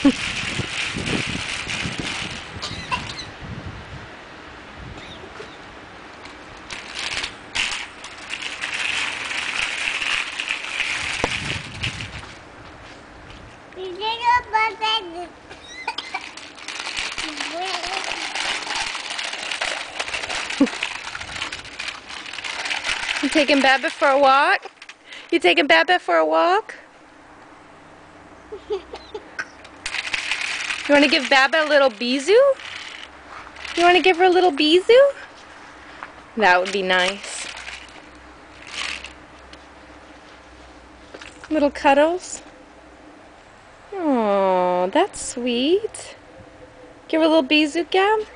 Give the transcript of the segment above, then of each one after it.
You taking Baba for a walk? You taking Baba for a walk? You want to give Baba a little bisou? You want to give her a little bisou? That would be nice. Little cuddles. Oh, that's sweet. Give her a little bisou, Gab.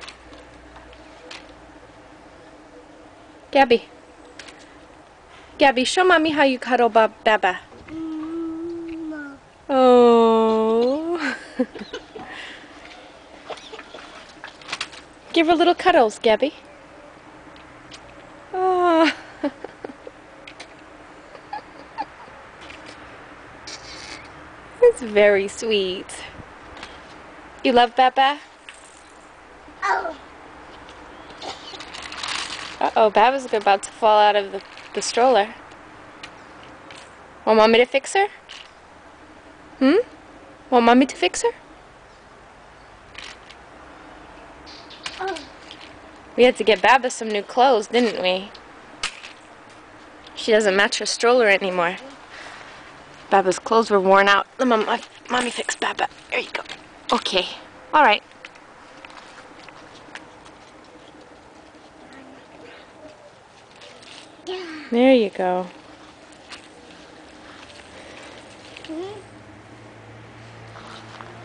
Gabby, show Mommy how you cuddle Baba. No. Oh. Give her little cuddles, Gabby. Oh. It's very sweet. You love Baba? Oh. Uh-oh, Baba's about to fall out of the stroller. Want Mommy to fix her? Want Mommy to fix her? Oh. We had to get Baba some new clothes, didn't we? She doesn't match her stroller anymore. Baba's clothes were worn out. Let Mommy fix Baba. There you go. Okay. All right. There you go.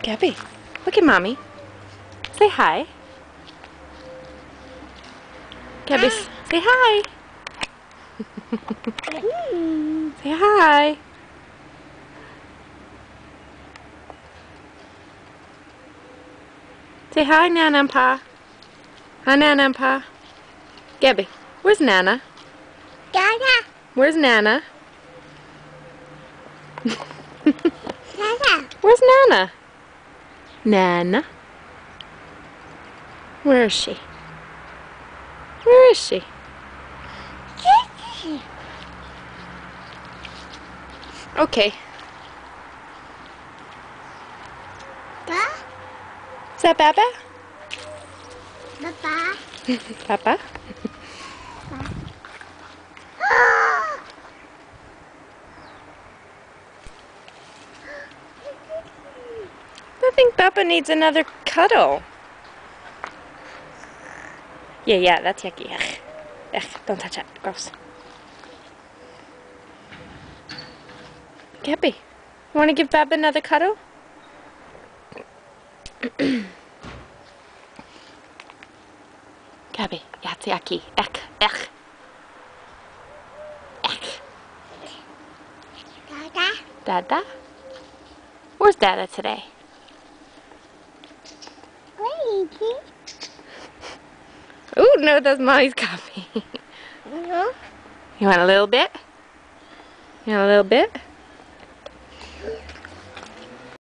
Gabby, look at Mommy. Say hi. Gabby, say hi. Say hi. Say hi, Nana and Pa. Hi, Nana and Pa. Gabby, where's Nana? Dada. Where's Nana? Dada. Where's Nana? Nana? Where is she? Where is she? Okay. Da. Is that Baba? Papa. Papa? I think Baba needs another cuddle. Yeah, that's yucky. Ugh. Ugh, don't touch it. Gross. Gabby, you want to give Baba another cuddle? Gabby, that's yucky. Ugh, ugh. Ugh. Dada. Dada? Where's Dada today? Where is he? Ooh, no, that's Mommy's coffee. No. You want a little bit? You want a little bit?